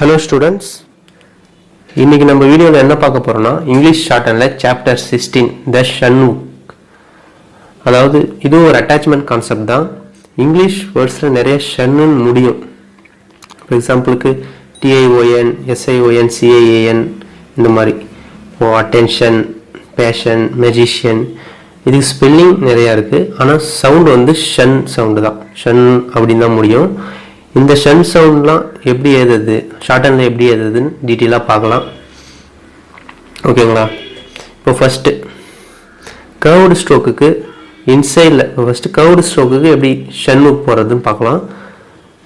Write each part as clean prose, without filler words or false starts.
Hello students, இன்னைக்கு நம்ம வீடியோல என்ன பார்க்க போறோம்னா இங்கிலீஷ் ஷார்ட் ஹேண்ட்ல சாப்டர் 16 the Shanuk. அதாவது இது ஒரு அட்டாச்மெண்ட் கான்செப்ட் தான். இங்கிலீஷ் வேர்ட்ஸ்ல நிறைய ஷன்னு முடியும். ஃபார் எக்ஸாம்பிளுக்கு TION, SION, CAAN இந்த மாதிரி அட்டென்ஷன், பேஷன், மெஜிஷியன் இதுக்கு ஸ்பெல்லிங் நிறைய இருக்கு. ஆனால் சவுண்ட் வந்து ஷன் சவுண்டு தான். ஷன் அப்படின்னு தான் முடியும். இந்த ஷன் சவுண்ட்லாம் எப்படி எழுதுது, ஷார்ட் ஹேண்டில் எப்படி எழுதுதுன்னு டீட்டெயிலாக பார்க்கலாம். ஓகேங்களா? இப்போ ஃபஸ்ட்டு கர்வ்டு ஸ்ட்ரோக்குக்கு இன்சைடில் கர்வ்டு ஸ்ட்ரோக்குக்கு எப்படி ஷன் ஊக் போடுறதுன்னு பார்க்கலாம்.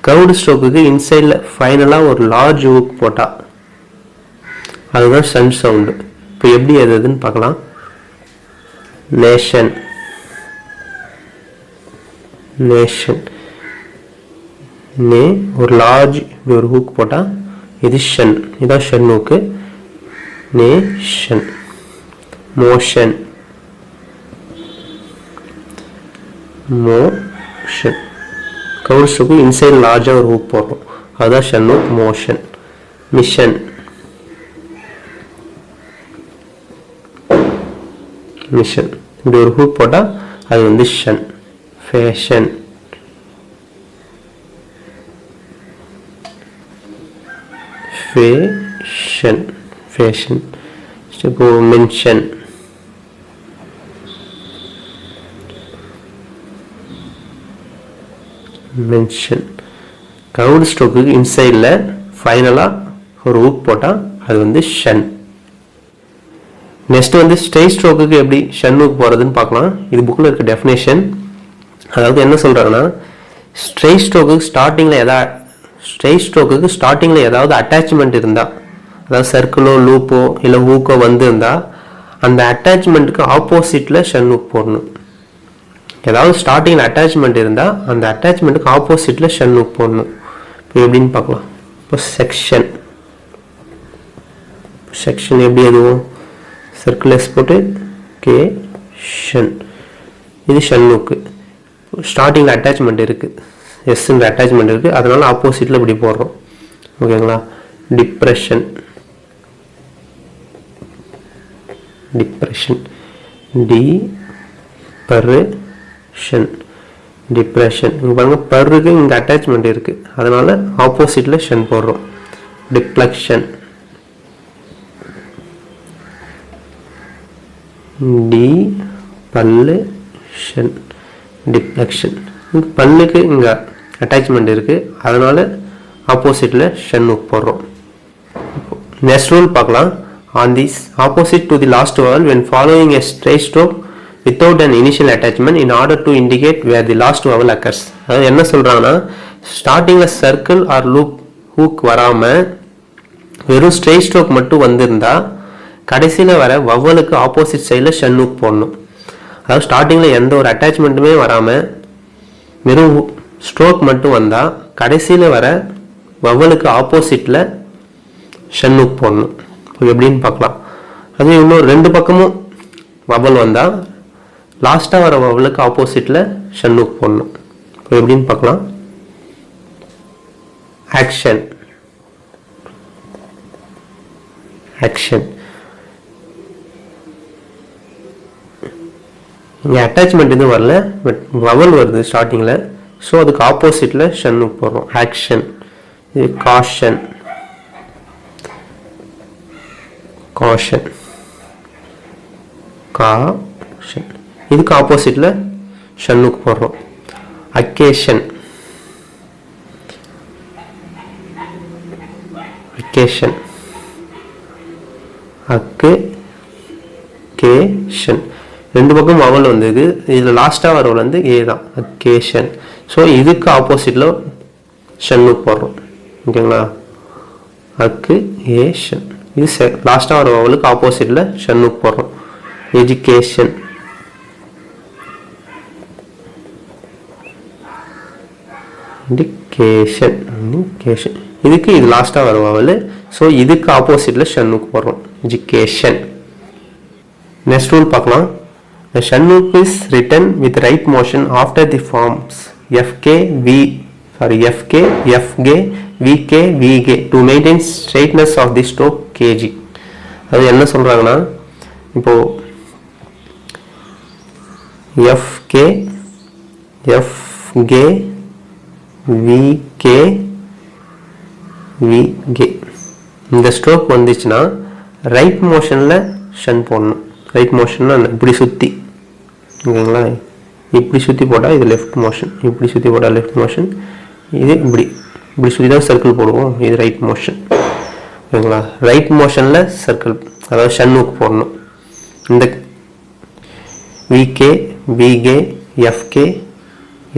கர்வ்டு ஸ்ட்ரோக்குக்கு இன்சைடில் ஃபைனலாக ஒரு லார்ஜ் ஊக் போட்டால் அதுதான் ஷன் சவுண்டு. இப்போ எப்படி எழுதுதுன்னு பார்க்கலாம். நேஷன், நேஷன் நே ஒரு லார்ஜ் இப்படி ஒரு ஹூக் போட்டால் இது ஷன், இதான் shun hook. Nation. Motion, motion curve stroke inside லார்ஜாக ஒரு ஹூக் போடுறோம், அதுதான் ஷன் ஹூக். மோஷன். மிஷன், மிஷன் இப்படி ஒரு ஹூக் போட்டால் அது வந்து ஷன். Fashion, fashion, fashion. இப்போ மென்ஷன், மென்ஷன் கவுட் ஸ்ட்ரோக்குக்கு இன்சைடில் ஃபைனலாக ஒரு ஹூக் போட்டால் அது வந்து ஷன். நெக்ஸ்ட் வந்து ஸ்ட்ரெயிட் ஸ்ட்ரோக்குக்கு எப்படி ஷன் ஹூக் போகிறதுன்னு பார்க்கலாம். இது புக்கில் இருக்க டெஃபினேஷன். அதாவது என்ன சொல்கிறாங்கன்னா, ஸ்ட்ரெயிட் ஸ்ட்ரோக்குக்கு ஸ்டார்டிங்கில் ஏதாவது அட்டாச்மெண்ட் இருந்தால், அதாவது சர்க்கிளோ லூப்போ இல்லை ஹூக்கோ வந்து இருந்தால் அந்த அட்டாச்மெண்ட்டுக்கு ஆப்போசிட்டில் ஷன் ஹூக் போடணும். ஏதாவது ஸ்டார்டிங்கில் அட்டாச்மெண்ட் இருந்தால் அந்த அட்டாச்மெண்ட்டுக்கு ஆப்போசிட்டில் ஷன் ஹூக் போடணும். இப்போ எப்படின்னு பார்க்கலாம். இப்போ செக்ஷன், செக்ஷன் எப்படி எதுவும் சர்க்கிள் எஸ் போட்டு கே ஷன், இது ஷன் ஹூக்கு. ஸ்டார்டிங்கில் அட்டாச்மெண்ட் இருக்குது, எஸ்ன்ற அட்டாச்மெண்ட் இருக்குது, அதனால் ஆப்போசிட்டில் இப்படி போடுறோம். ஓகேங்களா? Depression, depression, depression, depression. இங்கே பாருங்கள், பருக்கு இங்கே அட்டாச்மெண்ட் இருக்குது, அதனால் ஆப்போசிட்டில் ஷன் போடுறோம். Depletion, depletion, depletion. இங்கே பல்லுக்கு இங்கே அட்டாச்மெண்ட் இருக்குது, அதனால் ஆப்போசிட்டில் ஷன் ஹூக் போடுறோம். நெக்ஸ்ட் ரூல் பார்க்கலாம். On this opposite to the last vowel when following a straight stroke without an initial attachment in order to indicate where the last vowel occurs. அதாவது என்ன சொல்கிறாங்கன்னா, ஸ்டார்டிங்கில் சர்க்கிள் ஆர் லூப் ஹூக் வராமல் வெறும் straight stroke மட்டும் வந்திருந்தா கடைசியில் வர வவ்வலுக்கு ஆப்போசிட் சைடில் ஷன் ஹூக் போடணும். அதாவது ஸ்டார்டிங்கில் எந்த ஒரு அட்டாச்மெண்ட்டுமே வராமல் வெறும் ஸ்ட்ரோக் மட்டும் வந்தால் கடைசியில் வர வவ்வலுக்கு ஆப்போசிட்டில் ஷன் ஹூக் போடணும். இப்போ எப்படின்னு பார்க்கலாம். அது இன்னும் ரெண்டு பக்கமும் வவல் வந்தால் லாஸ்ட்டாக வர வவலுக்கு ஆப்போசிட்டில் ஷன் ஹூக் போடணும். இப்போ எப்படின்னு பார்க்கலாம். Action, action. இங்கே அட்டாச்மெண்ட் எதுவும் வரல, பட் வவல் வருது ஸ்டார்டிங்கில், ஸோ அதுக்கு ஆப்போசிட்டில் ஷன் ஹூக் போடுறோம். ஆக்ஷன். இது காஷன், காஷன், காஷன். இதுக்கு ஆப்போசிட்டில் ஷன் ஹூக் போடுறோம். Occasion, occasion, occasion. ரெண்டு பக்கம் வவல் வந்தது, இதில் லாஸ்ட்டாக வரவல் வந்து ஏ தான். அக்கேஷன். ஸோ இதுக்கு ஆப்போசிட்டில் ஷன் ஹூக் போடுறோம். ஓகேங்களா? அக்கேஷன். இது லாஸ்ட்டாக வர வவலுக்கு ஆப்போசிட்டில் ஷன் ஹூக் போடுறோம். Education, education, education. இதுக்கு இது லாஸ்ட்டாக வர வவல், ஸோ இதுக்கு ஆப்போசிட்டில் ஷன் ஹூக் போடுறோம். எஜுகேஷன். நெக்ஸ்ட் ரூல் பார்க்கலாம். The Shan hook is written with right motion after the forms FK, FG, VK VK to maintain straightness of the stroke kg. அது என்ன சொல்றாங்கன்னா இப்போ FK FG VK VG இந்த ஸ்ட்ரோக் வந்துச்சுன்னா right மோஷனில் ஷன் போடணும். ரைட் மோஷன்னா இப்படி சுற்றி, ஓகேங்களா, இப்படி சுற்றி போட்டால் இது லெஃப்ட் மோஷன், இப்படி சுற்றி போட்டால் லெஃப்ட் மோஷன், இது இப்படி இப்படி சுற்றி தான் சர்க்கிள் போடுவோம், இது ரைட் மோஷன், ஓகேங்களா. ரைட் மோஷனில் சர்க்கிள், அதாவது ஷன்னுக்கு போடணும். இந்த விகே விகே எஃப்கே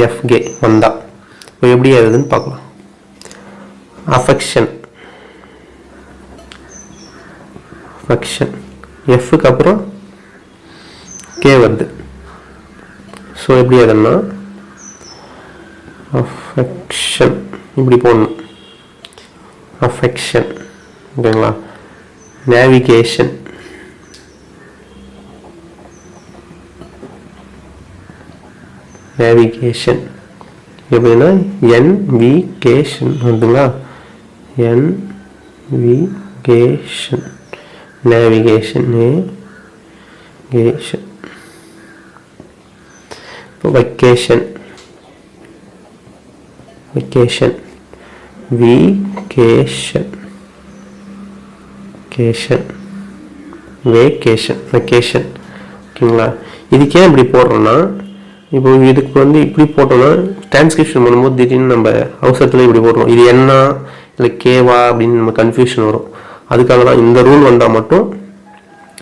எஃப்கே வந்தா இப்போ எப்படி ஆகுதுன்னு பார்க்கலாம். அஃபெக்ஷன் அஃபெக்ஷன் எஃப்க்கு அப்புறம் கே வருது. ஸோ எப்படி ஆகுதுன்னா அஃபெக்ஷன் இப்படி போடணும். அஃபெக்ஷன், ஓகேங்களா. நேவிகேஷன், நேவிகேஷன் எப்படின்னா என்விகேஷன் வருதுங்களா. என்விகேஷன் நேவிகேஷன் நேவிகேஷன். இப்போ வெக்கேஷன் வெக்கேஷன் வீகேஷன் கேஷன் வேகேஷன் வெக்கேஷன், ஓகேங்களா. இதுக்கே இப்படி போடுறோம்னா இப்போ இதுக்கு வந்து இப்படி போட்டோம்னா டிரான்ஸ்கிரிப்ஷன் பண்ணும்போது திடீர்னு நம்ம அவசரத்தில் இப்படி போடுறோம், இது என்ன இல்லை கேவா அப்படின்னு நம்ம கன்ஃபியூஷன் வரும். அதுக்காக தான் இந்த ரூல் வந்தால் மட்டும்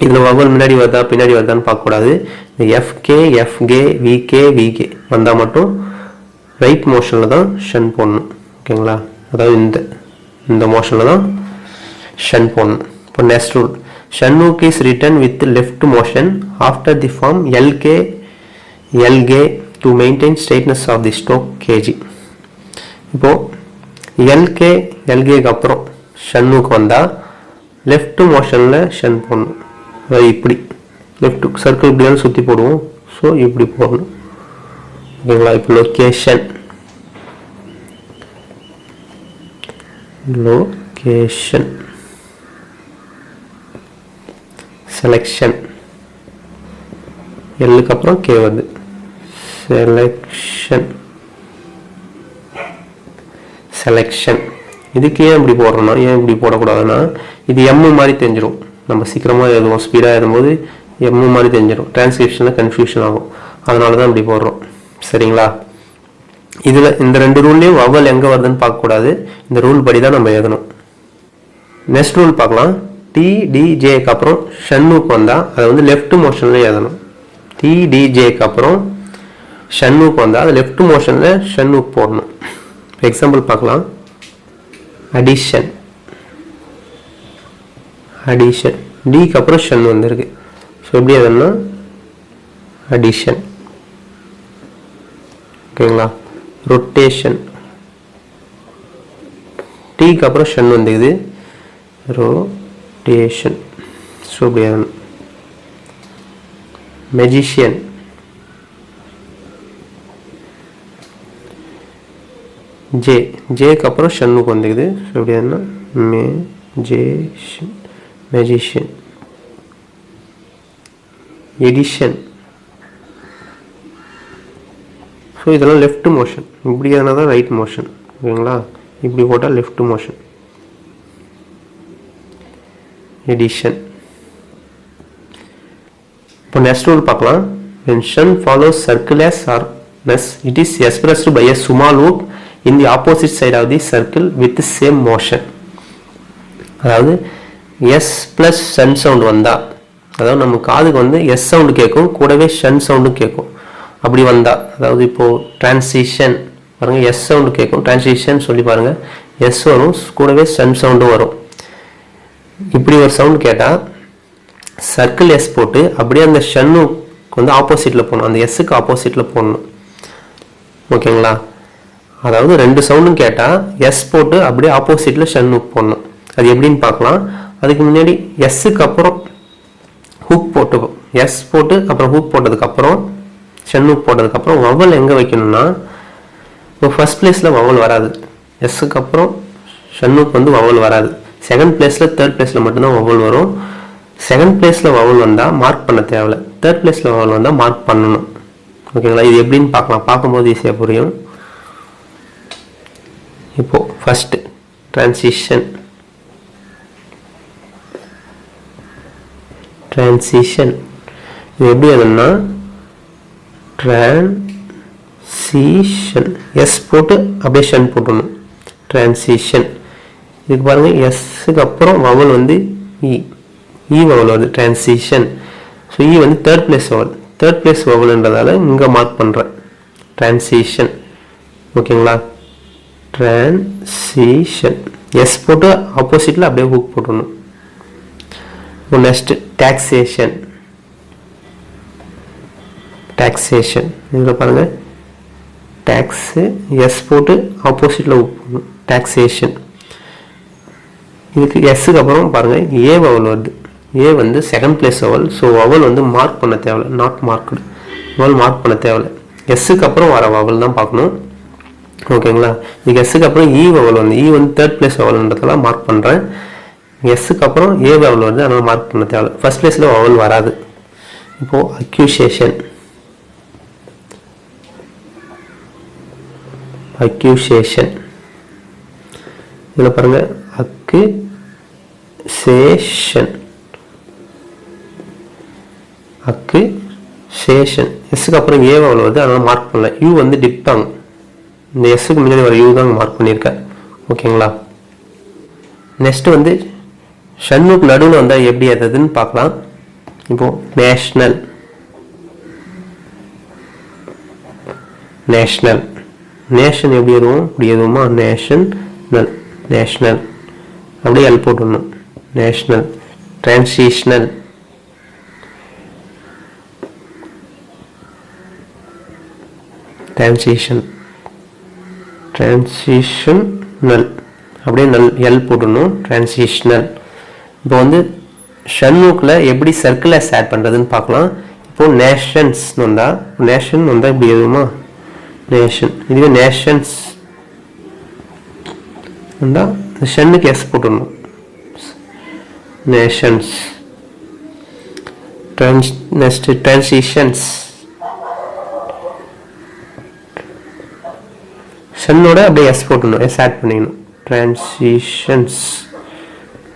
இதில் வவல் முன்னாடி வருதா பின்னாடி வருதான்னு பார்க்கக்கூடாது. இந்த எஃப்கே எஃப்கே விகே விகே வந்தால் மட்டும் ரைட் மோஷனில் தான் ஷன் போடணும், ஓகேங்களா. அதாவது இந்த மோஷனில் தான் ஷன் போடணும். இப்போ next rule, shun hook is written with left motion after the form LK LK to maintain straightness of the stroke KG. இப்போது எல்கே எல்கேக்கு அப்புறம் ஷன்னுக்கு வந்தால் லெஃப்ட் மோஷனில் ஷன் போடணும். அதாவது இப்படி லெஃப்ட் சர்க்கிள் இப்படியாலும் சுற்றி போடுவோம். ஸோ இப்படி போடணும், ஓகேங்களா. இப்போ லொக்கேஷன் லொக்கேஷன் செலெக்ஷன் எல்லுக்கு அப்புறம் கே வருது. செலெக்ஷன் செலெக்ஷன் இதுக்கு ஏன் இப்படி போடுறோம்னா, ஏன் இப்படி போடக்கூடாதுன்னா இது எம்மு மாதிரி தெரிஞ்சிடும். நம்ம சீக்கிரமாக எழுதுவோம், ஸ்பீடாக எழுதும்போது எம்மு மாதிரி தெரிஞ்சிடும், டிரான்ஸ்கிரிப்ஷனில் கன்ஃபியூஷன் ஆகும். அதனால தான் இப்படி போடுறோம், சரிங்களா. இதில் இந்த ரெண்டு ரூல்லையும் வவல் எங்கே வருதுன்னு பார்க்கக்கூடாது, இந்த ரூல் படி தான் நம்ம எழுதணும். நெக்ஸ்ட் ரூல் பார்க்கலாம். டிடிஜேக்கு அப்புறம் ஷன்னுக்கு வந்தால் அதை வந்து லெஃப்ட் மோஷனில் எழுதணும். டிடிஜேக்கு அப்புறம் ஷன்னுக்கு வந்தால் அது லெஃப்ட் மோஷனில் ஷன்னுக்கு போடணும். எக்ஸாம்பிள் பார்க்கலாம். அடிஷன் அடிஷன் டிக்கு அப்புறம் ஷன் வந்துருக்கு. ஸோ எப்படி எதுனா அடிஷன், ஓகேங்களா. ரொட்டேஷன் டிக்கு அப்புறம் ஷன் வந்துக்குது, ரொட்டேஷன். ஸோ எப்படி எதுனா மெஜிஷியன் ஜே ஜேக்கு அப்புறம் ஷன்னுக்கு வந்துக்குது. ஸோ எப்படி எதுனா மெஜிஷியன். எடிஷன். ஸோ இதெல்லாம் லெஃப்ட் மோஷன், இப்படி எதுனா தான் ரைட் மோஷன், ஓகேங்களா. இப்படி போட்டால் லெஃப்ட் மோஷன். எடிஷன். இப்போ நெக்ஸ்ட் ரூல் பார்க்கலாம். when shun follows circle as or less, it is expressed by a small loop in the opposite side of the circle with the same motion. அதாவது S plus ஷன் sound வந்தால், அதாவது நம்ம காதுக்கு வந்து S sound கேட்கும், கூடவே ஷன் சவுண்டும் கேட்கும். அப்படி வந்தால், அதாவது இப்போது டிரான்சிஷன் பாருங்கள், எஸ் சவுண்டு கேட்கும், டிரான்சிஷன் சொல்லி பாருங்கள், எஸ் வரும், கூடவே ஷன் சவுண்டும் வரும். இப்படி ஒரு சவுண்ட் கேட்டால் சர்க்கிள் எஸ் போட்டு அப்படியே அந்த ஷன்னுக்கு வந்து ஆப்போசிட்டில் போகணும், அந்த எஸ்ஸுக்கு ஆப்போசிட்டில் போடணும், ஓகேங்களா. அதாவது ரெண்டு சவுண்டும் கேட்டால் எஸ் போட்டு அப்படியே ஆப்போசிட்டில் ஷன்னுக்கு போடணும். அது எப்படின்னு பார்க்கலாம். அதுக்கு முன்னாடி எஸ்ஸுக்கு அப்புறம் ஹூக் போட்டு, எஸ் போட்டு அப்புறம் ஹூக் போட்டதுக்கப்புறம் ஷன்னுக்கு போட்டதுக்கப்புறம் வவல் எங்கே வைக்கணும்னா, இப்போ ஃபர்ஸ்ட் பிளேஸில் வவல் வராது. எஸ்ஸுக்கு அப்புறம் ஷன்னுக்கு வந்து வவல் வராது. செகண்ட் பிளேஸில் தேர்ட் பிளேஸில் மட்டும்தான் வவல் வரும். செகண்ட் பிளேஸில் வவல் வந்தால் மார்க் பண்ண தேவையில்ல, தேர்ட் பிளேஸில் வவல் வந்தால் மார்க் பண்ணணும். ஓகேங்களா? இது எப்படின்னு பார்க்கலாம், பார்க்கும்போது ஈஸியாக புரியும். இப்போது ஃபஸ்ட்டு ட்ரான்சிஷன். இது எப்படி அதுன்னா ட்ரான்சிஷன், எஸ் போட்டு அப்படியே ஷன் போட்டணும். ட்ரான்சிஷன். இதுக்கு பாருங்கள், எஸ்ஸுக்கு அப்புறம் வவல் வந்து இ வவல் வருது, ட்ரான்சிஷன். ஸோ இ வந்து third place vowel, third place வவல்ன்றதால இங்கே மார்க் பண்ணுறேன், ட்ரான்சிஷன். ஓகேங்களா? ட்ரான்சிஷன். எஸ் போட்டு ஆப்போசிட்டில் அப்படியே ஹூக் போட்டணும். Next taxation. டாக்ஸேஷன் இதில் பாருங்கள், டேக்ஸு எஸ் போட்டு ஆப்போசிட்டில் ஹூக் போடணும், டாக்ஸேஷன். இதுக்கு எஸ்ஸுக்கு அப்புறம் பாருங்கள் ஏ வவல் வருது. ஏ வந்து second place vowel. So vowel வந்து மார்க் பண்ண தேவையில்ல, நாட் மார்க்டு. வவல் மார்க் பண்ண தேவையில்ல, எஸ்ஸுக்கு அப்புறம் வர வவல் தான் பார்க்கணும். ஓகேங்களா? இதுக்கு எஸ்ஸுக்கு அப்புறம் இ வவல் வந்து, இ வந்து தேர்ட் பிளேஸ் வவல்ன்றதெல்லாம் மார்க் பண்ணுறேன். எஸ்ஸுக்கு அப்புறம் ஏ வவல் வருது, அதனால் மார்க் பண்ண தேவையில்ல. ஃபர்ஸ்ட் பிளேஸில் வவல் வராது. இப்போது அக்யூசேஷன். அக்யூசேஷன் இதில் பாருங்கள், அக்குசேஷன். அக்குசேஷன். எஸ்ஸுக்கு அப்புறம் ஏ வவல் வருது, அதனால் மார்க் பண்ணல. யூ வந்து டிப்டாங், இந்த எஸ்ஸுக்கு முன்னாடி வர யூ தான் மார்க் பண்ணியிருக்கேன். ஓகேங்களா? நெக்ஸ்ட் வந்து ஷன்னுக்கு நடுவில் வந்தால் எப்படி அதுன்னு பார்க்கலாம். இப்போது நேஷ்னல். நேஷ்னல். நேஷன் எப்படி எதுவும் இப்படி எதுவுமா, நேஷன் நல், நேஷ்னல் அப்படியே எல் போட்டுடணும், நேஷ்னல். டிரான்சிஷனல். டிரான்சிஷன். டிரான்சிஷனல் அப்படியே நல் எல் போட்டுடணும், டிரான்சிஷனல். இப்போ வந்து ஷன்னுக்கில் எப்படி சர்க்குலர்ஸ் ஆட் பண்ணுறதுன்னு பார்க்கலாம். இப்போது நேஷன்ஸ்னு வந்தால், நேஷன் வந்தால் இப்படி எதுவுமா, நேஷன். இதுவே நேஷன்ஸ் வந்தால் ஷன்னுக்கு எஸ் போட்டுடணும், நேஷன்ஸ். Next transitions. ஷன்னோட அப்படியே எஸ் போட்டுடணும், எஸ் ஆட் பண்ணிக்கணும், டிரான்சிஷன்ஸ்.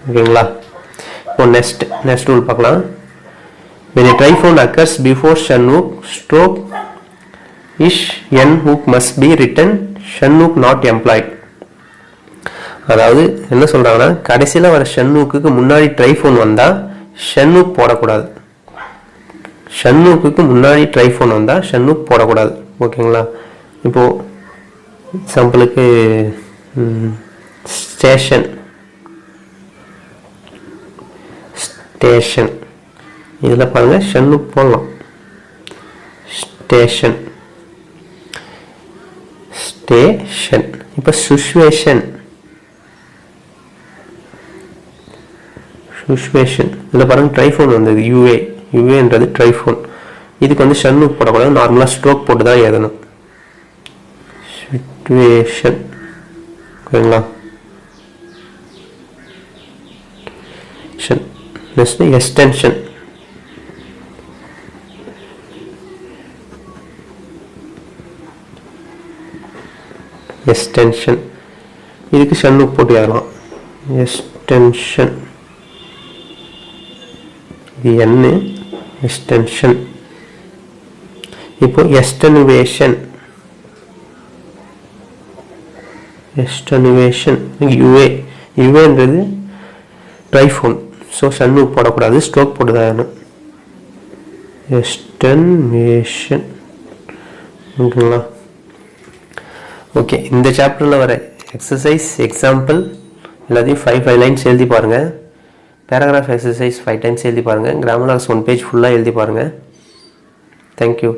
ஓகேங்களா? இப்போ நெக்ஸ்ட் ரூல் பார்க்கலாம். when a triphone occurs before shan hook stroke ish n hook must be written shan hook not employed. அதாவது என்ன சொல்றாங்கன்னா, கடைசியில் வர ஷன் ஹூக்குக்கு முன்னாடி ட்ரைஃபோன் வந்தால் ஷன் ஹூக் போடக்கூடாது. ஷன் ஹூக்குக்கு முன்னாடி ட்ரைஃபோன் வந்தால் ஷன் ஹூக் போடக்கூடாது. ஓகேங்களா? இப்போது எக்ஸாம்பிளுக்கு ஸ்டேஷன். ஸ்டேஷன் இதில் பாருங்கள், ஷன்னு போடலாம், ஸ்டேஷன். ஸ்டேஷன். இப்போ சுச்சுவேஷன். சுச்சுவேஷன் இதில் பாருங்கள், ட்ரைஃபோன் வந்தது, யூஏ. யூஏன்றது ட்ரைஃபோன். இதுக்கு வந்து ஷன்னு போடக்கூடாது, நார்மலாக ஸ்ட்ரோக் போட்டு தான் எழுதணும். சுச்சுவேஷன். ஓகேங்களா? Next extension. எக்ஸ்டென்ஷன் இதுக்கு ஷன்னு போட்டு எழுதலாம், எக்ஸ்டென்ஷன். இது என்ன, எக்ஸ்டென்ஷன். இப்போ எக்ஸ்டெனுவேஷன். எக்ஸ்டெனுவேஷன் யூஏ. யூஏன்றது ட்ரைஃபோன். ஸோ ஷன்னு போடக்கூடாது, ஸ்ட்ரோக் போட்டு தான் வேணும். எக்ஸ்டெனுவேஷன். ஓகேங்களா? ஓகே, இந்த சாப்டரில் வர எக்ஸசைஸ் எக்ஸாம்பிள் எல்லாத்தையும் 5 லைன்ஸ் எழுதி பாருங்கள். பேராகிராஃப் எக்ஸசைஸ் 5 டைம்ஸ் எழுதி பாருங்கள். கிராமர் 1 பேஜ் ஃபுல்லாக எழுதி பாருங்கள். தேங்க்யூ.